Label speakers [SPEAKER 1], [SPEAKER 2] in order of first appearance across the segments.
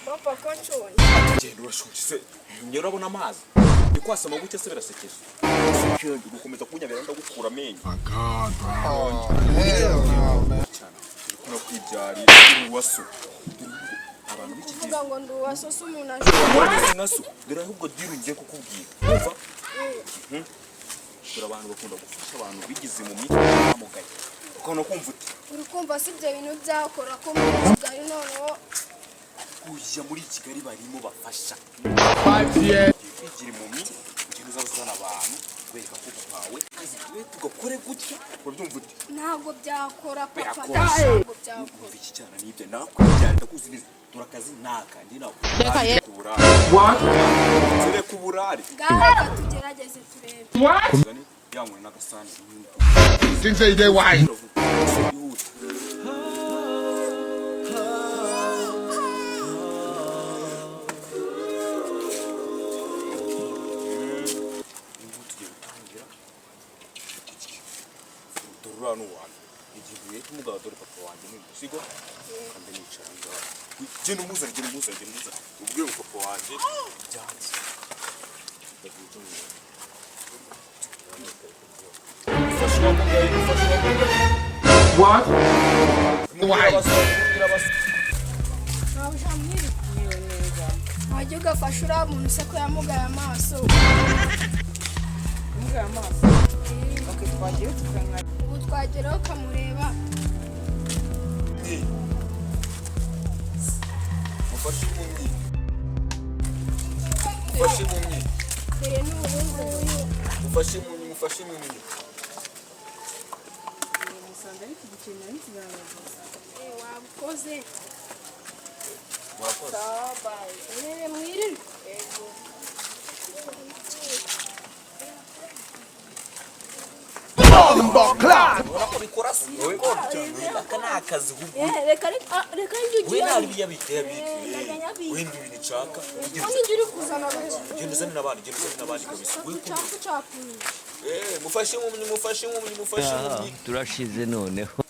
[SPEAKER 1] Papa konchonye.
[SPEAKER 2] Genda urashonje se. Nyirabona amazi. Ndikwasama gutya se birasekeje. Cyangwa gukomeza kunyabera ndagukura amenyo. Kuna kwibyari uwaso. Abantu biki gihe.
[SPEAKER 1] Ngo nduwaso se umuntu
[SPEAKER 2] naso. Dore ahubwo diru ngiye kukubwira. Umva? Dore abantu bakunda gufasha abantu bigize mu mitwe amugaye. Ukabona kumva uti.
[SPEAKER 1] uri kumva si ibyo bintu byakora ko muri Kigali noneho
[SPEAKER 2] ujya muri Kigali barimo bafasha. Igira mu mitwe ugenda uzazana abantu wereka ko kwawe kazi tugakore gutya urabyumva uti.
[SPEAKER 1] Ntabwo byakora papa
[SPEAKER 2] ntabwo byakora. Iki cyana nibyo nakwibyara ndakuzi neza. Turakazi nakandi nawe. What? Zere kuburari.
[SPEAKER 1] Ngaho tugerageze turebe.
[SPEAKER 2] What? Yangu nagasani.
[SPEAKER 3] Things they why.
[SPEAKER 2] Durano wana. Igiye kumugaba dore papa wanjye ni musigo. Kandi nicanga. Genda umuza. Ubwe papa wanjye byanze.
[SPEAKER 3] What? Why?
[SPEAKER 1] Wajya ugafasha uriya muntu se ko yamugaye amaso.
[SPEAKER 4] Mugaye amaso? Okay, twagiye tukanywa.
[SPEAKER 1] Ubu twageraho ukamureba.
[SPEAKER 2] Mufashe imumyi.
[SPEAKER 1] Dore n'ubuhungu uyu.
[SPEAKER 2] Mufashe imumyi.
[SPEAKER 4] Musanga ari kugikenera n'ikiganiro.
[SPEAKER 1] Wabukoze.
[SPEAKER 2] Murakoze.
[SPEAKER 1] Bye. Mwirire. Yego.
[SPEAKER 2] Urabikora se? Aka ni akazi
[SPEAKER 1] Reka njye
[SPEAKER 2] we nari biyabitera wenda ibintu nshaka
[SPEAKER 1] njye uri kuzana
[SPEAKER 2] genda uzane n'abandi kabisa mufashe imumyi.
[SPEAKER 5] Turashize noneho.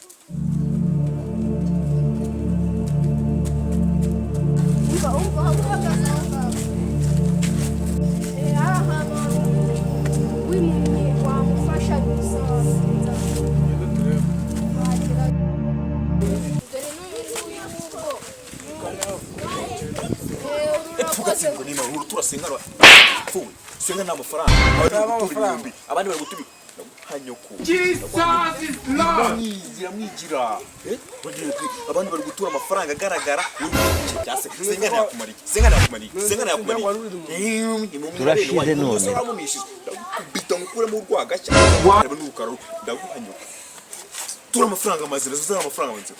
[SPEAKER 2] Turasengana senga nta mafaranga abandi bari gutuma hanyoko
[SPEAKER 3] Jesus is Lord.
[SPEAKER 2] Mwigira abandi bari gutura amafaranga agaragara senga nakumari
[SPEAKER 5] Turashize none.
[SPEAKER 2] bita ngukure mu rwagashya n'urukaro ndaguhanyoko tura amafaranga mazira zuzana amafaranga manzi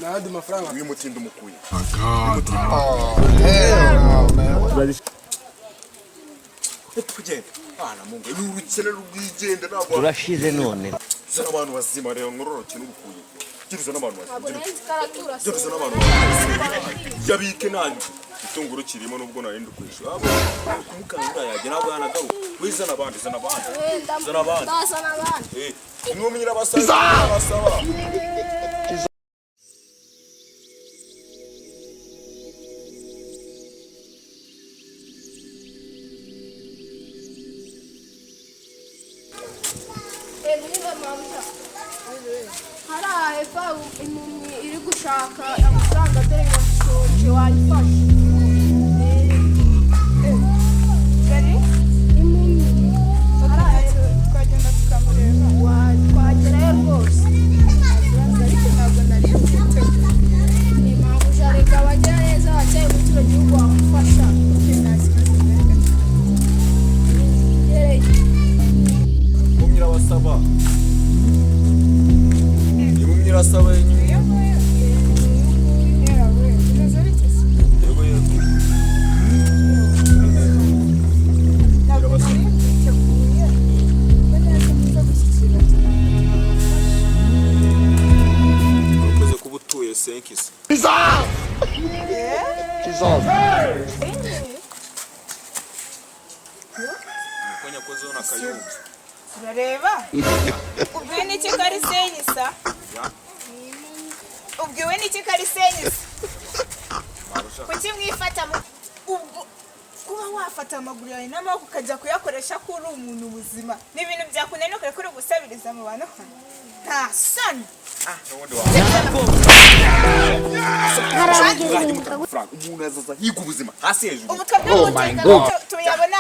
[SPEAKER 3] Nadi mafaranga.
[SPEAKER 2] uyu mutindo mukuye. Tugende bana mungu y'urukene rwigenda nabo
[SPEAKER 5] Turashize none.
[SPEAKER 2] zana abantu bazima rero ngororoke n'ubukuye giruza n'abantu bazima giruza n'abantu yabike nandi itunguru kirimo nubwo narindi kwisha abo kumukanga yaje nabwo yanagaruka wizana abandi zana abandi inumira basaba
[SPEAKER 1] Hara efa imumyi iri gushaka amafaranga dore ngo nshonje wayifashe.
[SPEAKER 4] Gari?
[SPEAKER 1] Imumyi.
[SPEAKER 4] Twagenda tukamureba.
[SPEAKER 1] Twagerayo rwose.
[SPEAKER 4] Ariko ntabwo nari mfite.
[SPEAKER 1] Impamvu jareka bagira neza bacyaye mu kino gihugu wamufasha.
[SPEAKER 2] Mumira basaba senkisi. Mkonya kuzona kayumba.
[SPEAKER 4] Urareba? Ubwe n'iki kari senyisa?
[SPEAKER 6] ubwiwe n'iki karisenyi kuki mwifata ubwo kuba wafata amaguru yawe n'amaboko ukajya kuyakoresha ko uri umuntu buzima ni ibintu byakunanira kuri gusabiriza mu bantu nta soni
[SPEAKER 2] umuntu azaza yiga ubuzima hasi hejuru
[SPEAKER 6] ubu twebwe tuyabona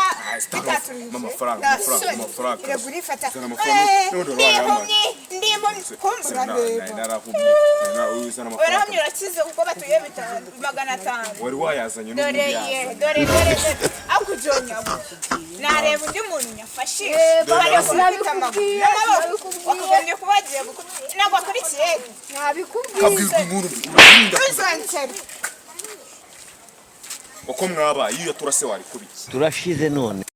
[SPEAKER 2] amafaranga
[SPEAKER 6] iragurifata
[SPEAKER 2] Zana amafaranga
[SPEAKER 6] ndi impumyi kumbura reba warahamye urakize kuko batuye 500
[SPEAKER 2] wari wayazanye
[SPEAKER 6] dore akujonya nareba undi muntu nyafashe bari kubita amaguru wakagombye kubagiye ntabwo akurikiye
[SPEAKER 2] kabwirwa inkuru uko mwaba iyo turase wari kubiki
[SPEAKER 5] turashize none